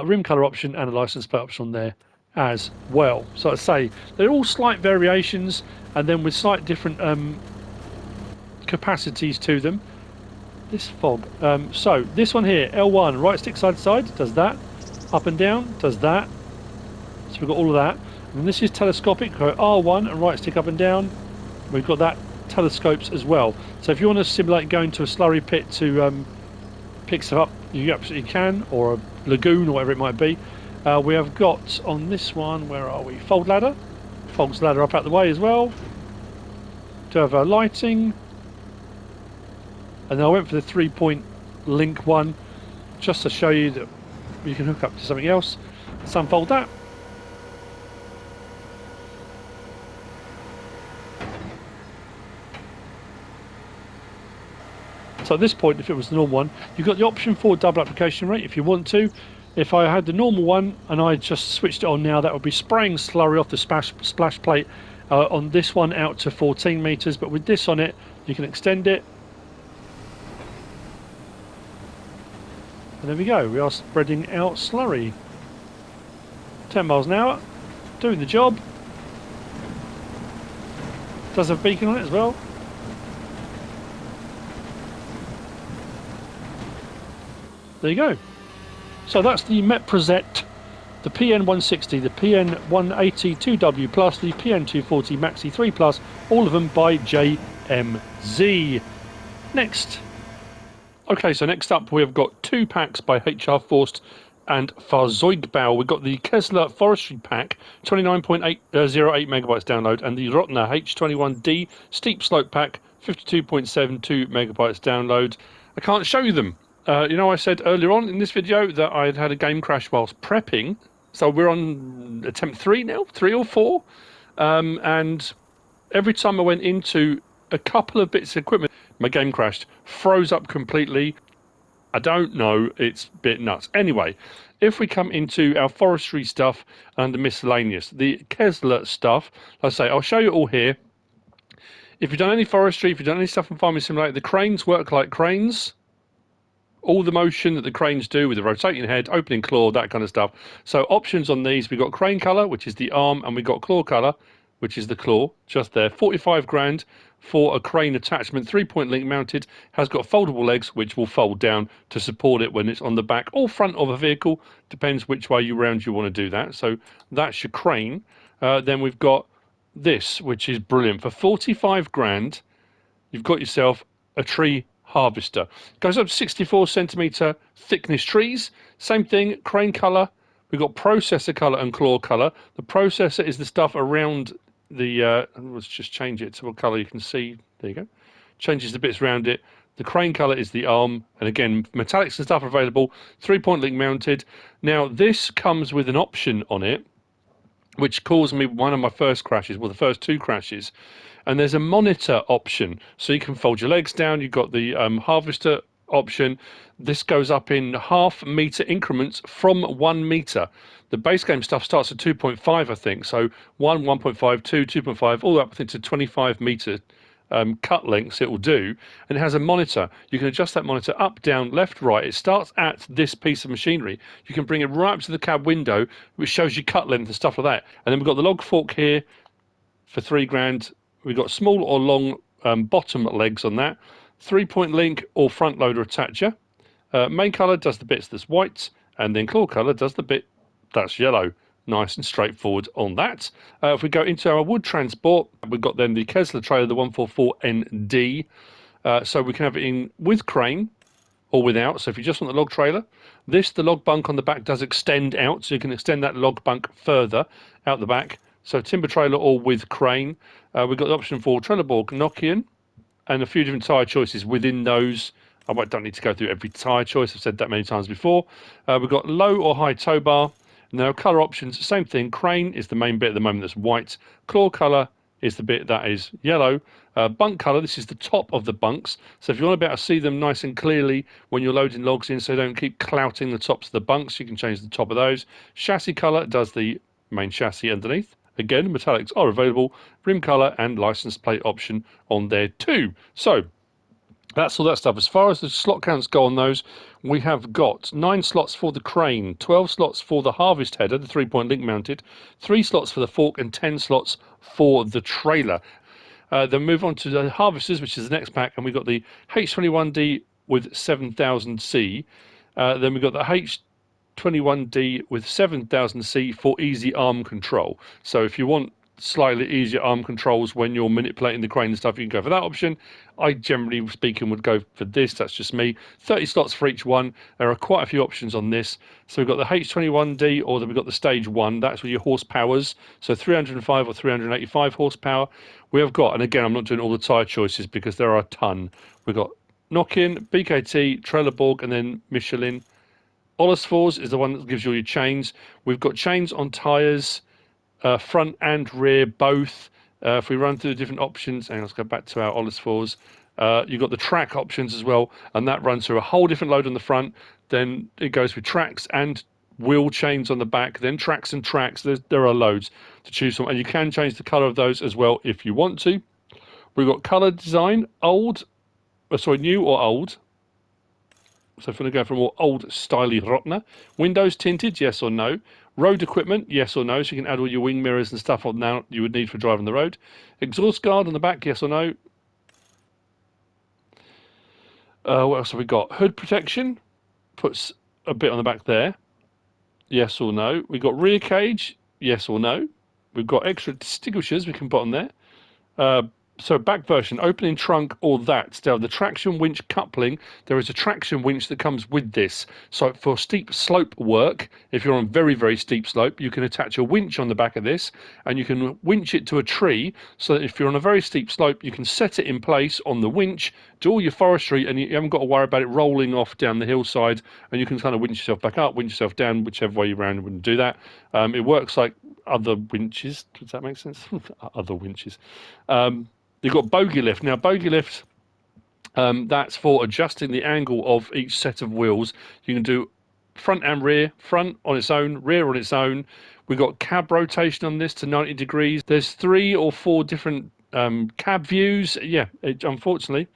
rim colour option and a license plate option on there as well. So I say they're all slight variations, and then with slight different capacities to them. This fog. So this one here, L1, right stick side to side, does that. Up and down, does that. So we've got all of that. And this is telescopic, R1 and right stick up and down. We've got that telescopes as well. So if you want to simulate going to a slurry pit to pick stuff up, you absolutely can, or a lagoon or whatever it might be. We have got on this one, where are we? Fold ladder. Folds ladder up out the way as well. To have our lighting. And then I went for the 3-point link one, just to show you that you can hook up to something else. Let's unfold that. So at this point, if it was the normal one, you've got the option for double application rate if you want to. If I had the normal one and I just switched it on now, that would be spraying slurry off the splash plate on this one out to 14 meters. But with this on it, you can extend it. And there we go, we are spreading out slurry. 10 miles an hour, doing the job. Does have a beacon on it as well. There you go. So that's the Meprozet, the PN-160, the PN-180 2W Plus, the PN-240 Maxi 3 Plus, all of them by JMZ. Next. Okay, so next up we've got 2 packs by HR Forst and Fahrzeugbau. We've got the Kessler Forestry Pack, 29.808 megabytes download, and the Rotner H21D Steep Slope Pack, 52.72 megabytes download. I can't show you them. You know, I said earlier on in this video that I'd had a game crash whilst prepping, so we're on attempt 3 now, 3 or 4, and every time I went into a couple of bits of equipment, my game crashed, froze up completely. I don't know, it's a bit nuts. Anyway, if we come into our forestry stuff and the miscellaneous, the Kessler stuff, like I say, I'll show you all here. If you've done any forestry, if you've done any stuff in Farming Simulator, the cranes work like cranes. All the motion that the cranes do with the rotating head, opening claw, that kind of stuff. So options on these, we've got crane colour, which is the arm, and we've got claw colour, which is the claw, just there. 45 grand for a crane attachment, 3-point link mounted, has got foldable legs, which will fold down to support it when it's on the back or front of a vehicle, depends which way round you want to do that. So that's your crane. Then we've got this, which is brilliant. For 45 grand, you've got yourself a tree harvester. Goes up to 64 centimetre thickness trees. Same thing, crane colour. We've got processor colour and claw colour. The processor is the stuff around the, let's just change it to what colour you can see. There you go. Changes the bits around it. The crane colour is the arm. And again, metallics and stuff are available. 3-point link mounted. Now, this comes with an option on it, which caused me one of my first crashes, well, the first 2 crashes. And there's a monitor option, so you can fold your legs down. You've got the harvester option. This goes up in half-meter increments from 1 meter. The base game stuff starts at 2.5, I think. So 1, 1.5, 2, 2.5, all the way up I think, to 25 meter cut lengths it will do. And it has a monitor. You can adjust that monitor up, down, left, right. It starts at this piece of machinery. You can bring it right up to the cab window, which shows you cut length and stuff like that. And then we've got the log fork here for 3 grand. We've got small or long bottom legs on that. 3-point link or front loader attacher. Main colour does the bits that's white, and then claw colour does the bit that's yellow. Nice and straightforward on that. If we go into our wood transport, we've got then the Kessler trailer, the 144ND. So we can have it in with crane or without. So if you just want the log trailer, the log bunk on the back does extend out, so you can extend that log bunk further out the back. So timber trailer or with crane. We've got the option for Trelleborg Nokian and a few different tyre choices within those. I don't need to go through every tyre choice. I've said that many times before. We've got low or high tow bar. Now, colour options, same thing. Crane is the main bit at the moment that's white. Claw colour is the bit that is yellow. Bunk colour, this is the top of the bunks. So if you want to be able to see them nice and clearly when you're loading logs in, so they don't keep clouting the tops of the bunks, you can change the top of those. Chassis colour does the main chassis underneath. Again, metallics are available, rim colour and license plate option on there too. So, That's all that stuff. As far as the slot counts go on those, we have got 9 slots for the crane, 12 slots for the harvest header, the 3-point link mounted, 3 slots for the fork, and 10 slots for the trailer. Then move on to the harvesters, which is the next pack, and we've got the H21D with 7000C. Then we've got the H21D with 7000C for easy arm control. So if you want slightly easier arm controls when you're manipulating the crane and stuff, you can go for that option. I generally speaking would go for this. That's just me. 30 slots for each one. There are quite a few options on this. So we've got the H21D, or then we've got the stage 1. That's with your horsepowers. So 305 or 385 horsepower. We have got, and again, I'm not doing all the tyre choices because there are a ton. We've got Knock-In, BKT, Trelleborg, and then Michelin. LSFactoryMODS is the one that gives you all your chains. We've got chains on tyres, front and rear both. If we run through the different options, and let's go back to our LSFactoryMODS. You've got the track options as well, and that runs through a whole different load on the front. Then it goes with tracks and wheel chains on the back, then tracks and tracks. There are loads to choose from, and you can change the colour of those as well if you want to. We've got colour design, new or old. So if we're going to go for a more old styly Rotner. Windows tinted, yes or no. Road equipment, yes or no. So you can add all your wing mirrors and stuff on now you would need for driving the road. Exhaust guard on the back, yes or no. What else have we got? Hood protection, puts a bit on the back there. Yes or no. We've got rear cage, yes or no. We've got extra extinguishers we can put on there. So back version, opening trunk or that. Still, the traction winch coupling, there is a traction winch that comes with this. So for steep slope work, if you're on very, very steep slope, you can attach a winch on the back of this and you can winch it to a tree so that if you're on a very steep slope, you can set it in place on the winch, do all your forestry, and you haven't got to worry about it rolling off down the hillside, and you can kind of winch yourself back up, winch yourself down, whichever way around you wouldn't do that. It works like other winches. Does that make sense? Other winches. You've got bogey lift. Now, bogey lift, that's for adjusting the angle of each set of wheels. You can do front and rear, front on its own, rear on its own. We've got cab rotation on this to 90 degrees. There's 3 or 4 different cab views. Yeah, unfortunately.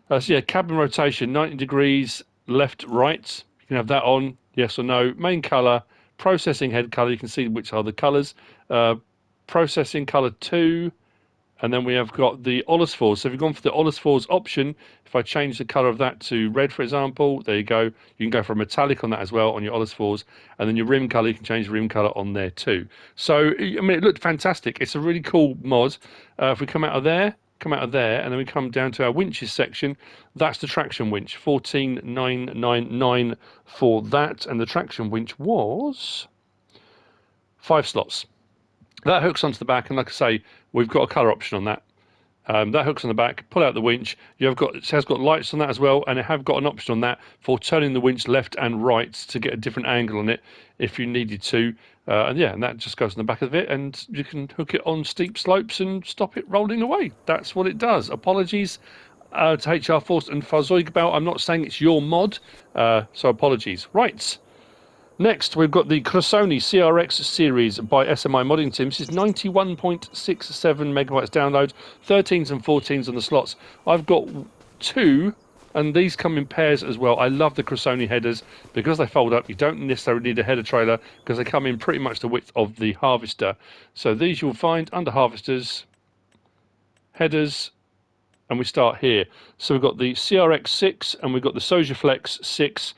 So yeah, cabin rotation, 90 degrees, left, right. You can have that on, yes or no. Main colour, processing head colour. You can see which are the colours. Processing colour 2. And then we have got the LSFactoryMODS. So if you've gone for the LSFactoryMODS option, if I change the colour of that to red, for example, there you go. You can go for a metallic on that as well on your LSFactoryMODS. And then your rim colour, you can change the rim colour on there too. So, I mean, it looked fantastic. It's a really cool mod. If we come out of there, and then we come down to our winches section, that's the traction winch, 14,999 for that. And the traction winch was 5 slots. That hooks onto the back, and like I say, we've got a colour option on that. That hooks on the back, pull out the winch. It has got lights on that as well, and it have got an option on that for turning the winch left and right to get a different angle on it if you needed to. And that just goes on the back of it, and you can hook it on steep slopes and stop it rolling away. That's what it does. Apologies to HR Force and Fazoogbal. I'm not saying it's your mod, so apologies. Right. Next, we've got the Krone CRX series by SMI Modding Team. This is 91.67 megabytes download, 13s and 14s on the slots. I've got 2, and these come in pairs as well. I love the Krone headers because they fold up. You don't necessarily need a header trailer because they come in pretty much the width of the harvester. So these you'll find under harvesters, headers, and we start here. So we've got the CRX 6 and we've got the Sojaflex 6.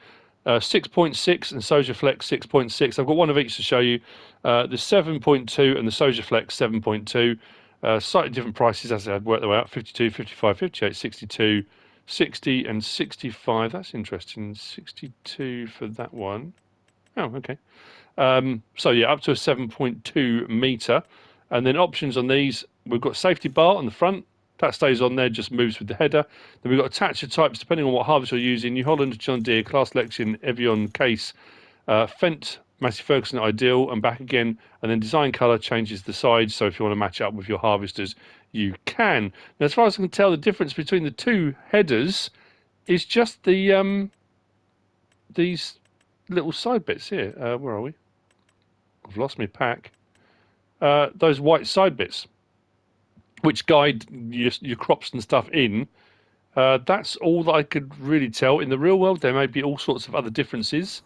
6.6 and Sojaflex 6.6. I've got one of each to show you. The 7.2 and the Sojaflex 7.2. Slightly different prices as I'd worked their way out. 52, 55, 58, 62, 60 and 65. That's interesting. 62 for that one. Oh, okay. So yeah, up to a 7.2 meter. And then options on these, we've got safety bar on the front. That stays on there, just moves with the header. Then we've got attacher types, depending on what harvester you're using. New Holland, John Deere, Class Lexion, Evian, Case, Fendt, Massey Ferguson, Ideal, and back again. And then design colour changes the sides, so if you want to match up with your harvesters, you can. Now, as far as I can tell, the difference between the 2 headers is just the these little side bits here. Where are we? I've lost my pack. Those white side bits, which guide your crops and stuff in, That's all that I could really tell. In the real world, there may be all sorts of other differences,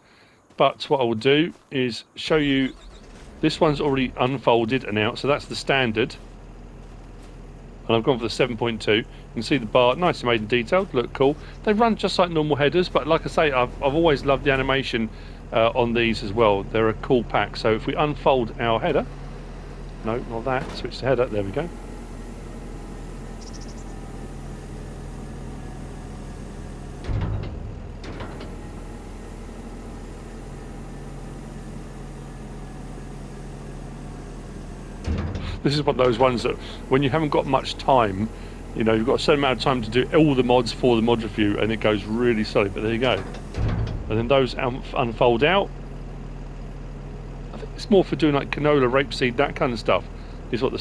but what I will do is show you. This one's already unfolded and out, so that's the standard. And I've gone for the 7.2. You can see the bar, nicely made and detailed, look cool. They run just like normal headers, but like I say, I've always loved the animation on these as well. They're a cool pack. So if we unfold our header, no, not that, switch to header, there we go. This is one of those ones that when you haven't got much time, you know, you've got a certain amount of time to do all the mods for the mod review, and it goes really slowly, but there you go. And then those unfold out. I think it's more for doing like canola, rapeseed, that kind of stuff is what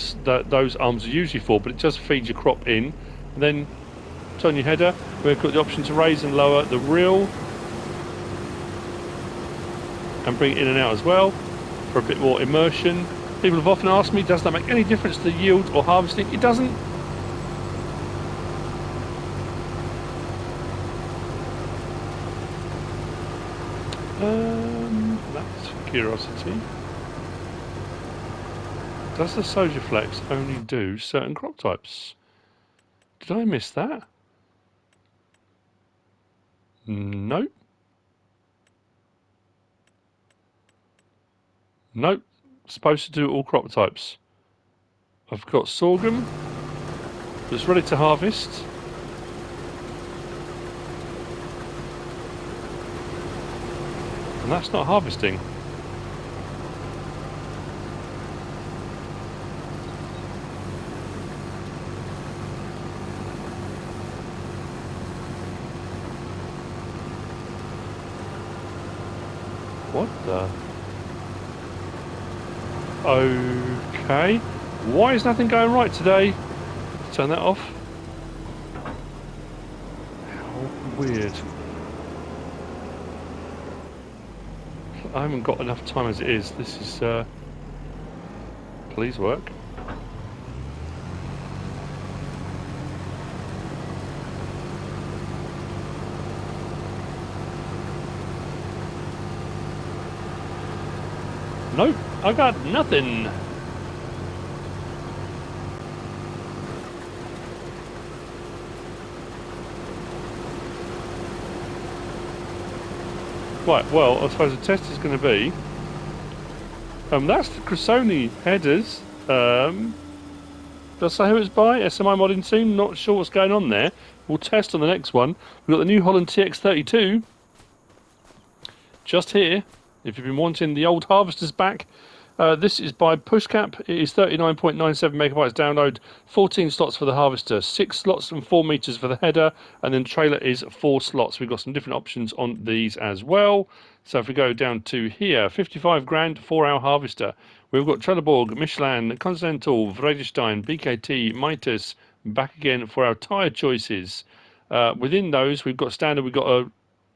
those arms are usually for, but it just feeds your crop in. And then turn your header. We've got the option to raise and lower the reel and bring it in and out as well for a bit more immersion. People have often asked me, does that make any difference to the yield or harvesting? It doesn't. That's curiosity. Does the Soldier Flex only do certain crop types? Did I miss that? Nope. Nope. Supposed to do all crop types. I've got sorghum that's ready to harvest. And that's not harvesting. What the? Okay. Why is nothing going right today? Turn that off. How weird. I haven't got enough time as it is. This is, please work. Nope, I got nothing. Right, well, I suppose the test is going to be... that's the Krone headers. Did I say who it's by? SMI Modding Team? Not sure what's going on there. We'll test on the next one. We've got the new Holland TX32. Just here. If you've been wanting the old harvesters back, this is by Pushcap. It is 39.97 megabytes download, 14 slots for the harvester, 6 slots and 4 meters for the header, and then the trailer is 4 slots. We've got some different options on these as well. So if we go down to here, 55 grand, 4-hour harvester. We've got Trelleborg, Michelin, Continental, Vredestein, BKT, Mitas, back again for our tyre choices. Within those, we've got standard, we've got a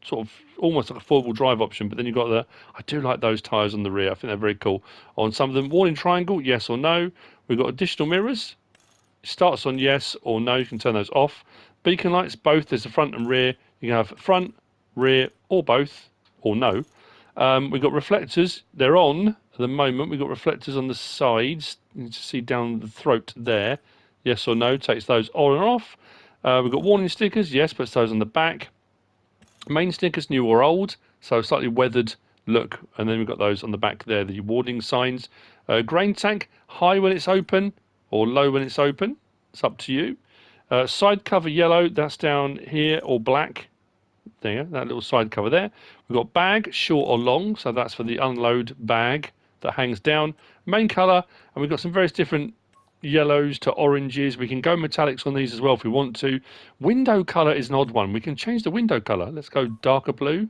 sort of almost like a four-wheel drive option, but then you've got the, I do like those tyres on the rear. I think they're very cool. On some of them, warning triangle, yes or no. We've got additional mirrors. It starts on yes or no. You can turn those off. Beacon lights, both. There's the front and rear. You can have front, rear, or both, or no. We've got reflectors. They're on at the moment. We've got reflectors on the sides. You can see down the throat there. Yes or no. Takes those on and off. We've got warning stickers. Yes, puts those on the back. Main stickers, new or old, so slightly weathered look, and then we've got those on the back there, the warning signs. Grain tank, high when it's open or low when it's open. It's up to you. Side cover yellow, that's down here, or black. There, that little side cover there. We've got bag, short or long, so that's for the unload bag that hangs down. Main colour, and we've got some various different yellows to oranges. We can go metallics on these as well if we want to. Window color is an odd one. We can change the window color. Let's go darker blue.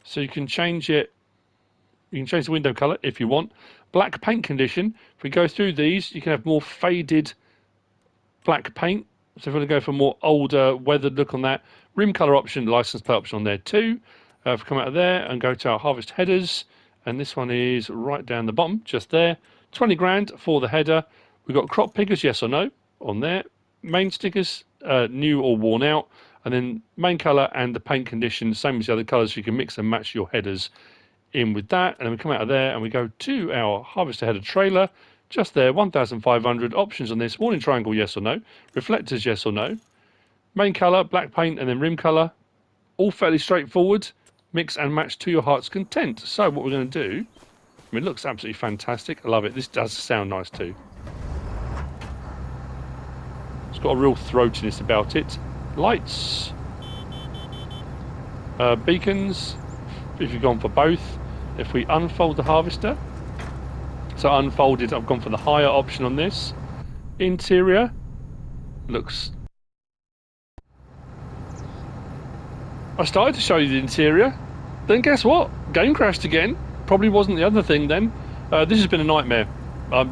So you can change it. You can change the window color if you want. Black paint condition. If we go through these, you can have more faded black paint. So if we want to go for a more older weathered look on that, rim color option, license plate option on there too. If we come out of there and go to our harvest headers, and this one is right down the bottom, just there. 20 grand for the header. We've got crop pickers, yes or no, on there. Main stickers, new or worn out. And then main colour and the paint condition, same as the other colours, so you can mix and match your headers in with that. And then we come out of there and we go to our harvester header trailer. Just there, 1,500 options on this. Warning triangle, yes or no. Reflectors, yes or no. Main colour, black paint, and then rim colour. All fairly straightforward. Mix and match to your heart's content. So what we're going to do, I mean, it looks absolutely fantastic. I love it. This does sound nice too. It's got a real throatiness about it. Lights. Beacons, if you've gone for both. If we unfold the harvester, so unfolded, I've gone for the higher option on this. Interior looks... I started to show you the interior, then guess what? Game crashed again. Probably wasn't the other thing then. This has been a nightmare.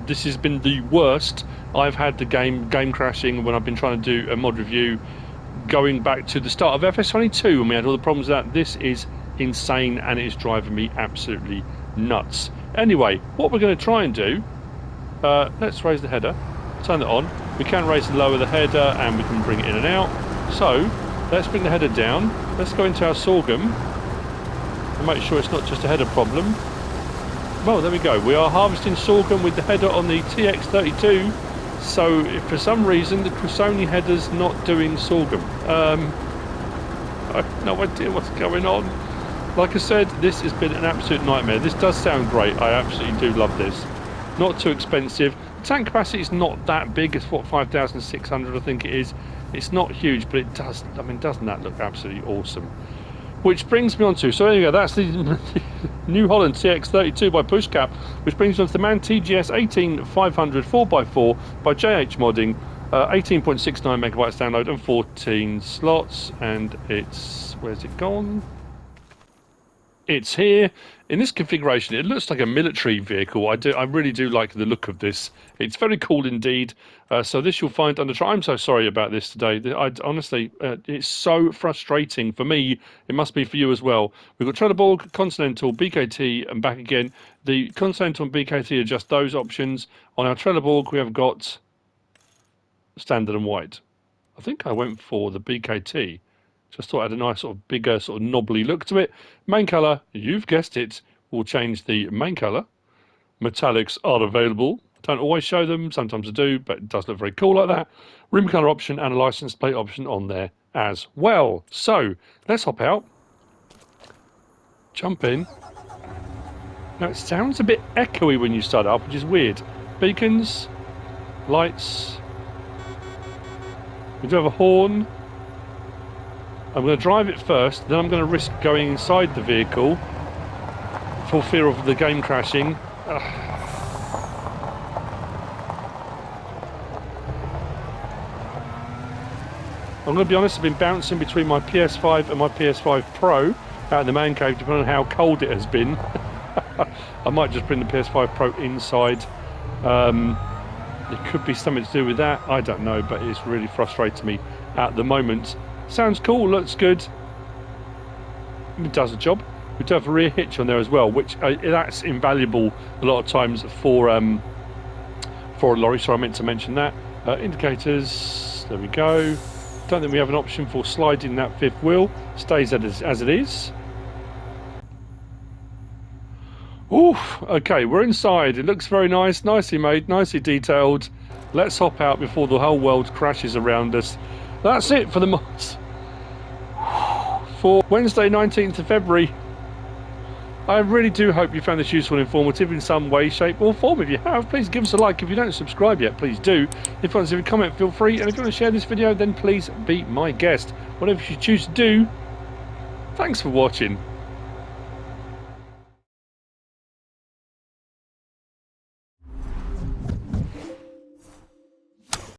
This has been the worst I've had the game crashing when I've been trying to do a mod review going back to the start of FS22 when we had all the problems with that. This is insane and it is driving me absolutely nuts. Anyway, what we're going to try and do, let's raise the header, turn it on. We can raise and lower the header and we can bring it in and out. So let's bring the header down. Let's go into our sorghum and make sure it's not just a header problem. Well, there we go. We are harvesting sorghum with the header on the TX32. So if for some reason the Krone header's not doing sorghum, I have no idea what's going on. Like I said, this has been an absolute nightmare. This does sound great. I absolutely do love this. Not too expensive. The tank capacity is not that big. It's what, 5,600 I think it is. It's not huge, but it does, I mean, doesn't that look absolutely awesome? Which brings me on to, so there you go, that's the New Holland TX32 by Pushcap, which brings me on to the MAN TGS 18500 4x4 by JH Modding, 18.69 megabytes download and 14 slots, and it's, where's it gone? It's here. In this configuration, it looks like a military vehicle. I really do like the look of this. It's very cool indeed. So this you'll find under... I'm so sorry about this today. Honestly, it's so frustrating for me. It must be for you as well. We've got Trelleborg, Continental, BKT, and back again. The Continental and BKT are just those options. On our Trelleborg, we have got standard and white. I think I went for the BKT. Just thought it had a nice sort of bigger sort of knobbly look to it. Main colour, you've guessed it, we'll change the main colour. Metallics are available. Don't always show them, sometimes I do, but it does look very cool like that. Rim colour option and a license plate option on there as well. So, let's hop out. Jump in. Now it sounds a bit echoey when you start up, which is weird. Beacons, lights. We do have a horn. I'm going to drive it first, then I'm going to risk going inside the vehicle for fear of the game crashing. I'm going to be honest, I've been bouncing between my PS5 and my PS5 Pro out in the man cave, depending on how cold it has been. I might just bring the PS5 Pro inside. It could be something to do with that, I don't know, but it's really frustrating me at the moment. Sounds cool, looks good. It does the job. We do have a rear hitch on there as well, which that's invaluable a lot of times for a lorry, so I meant to mention that. Indicators, there we go. Don't think we have an option for sliding that fifth wheel. Stays as it is. Oof, okay, we're inside. It looks very nice, nicely made, nicely detailed. Let's hop out before the whole world crashes around us. That's it for the mods for Wednesday 19th of February. I really do hope you found this useful and informative in some way, shape or form. If you have, please give us a like. If you don't subscribe yet, please do. If you want to leave a comment, feel free. And if you want to share this video, then please be my guest. Whatever you choose to do, thanks for watching.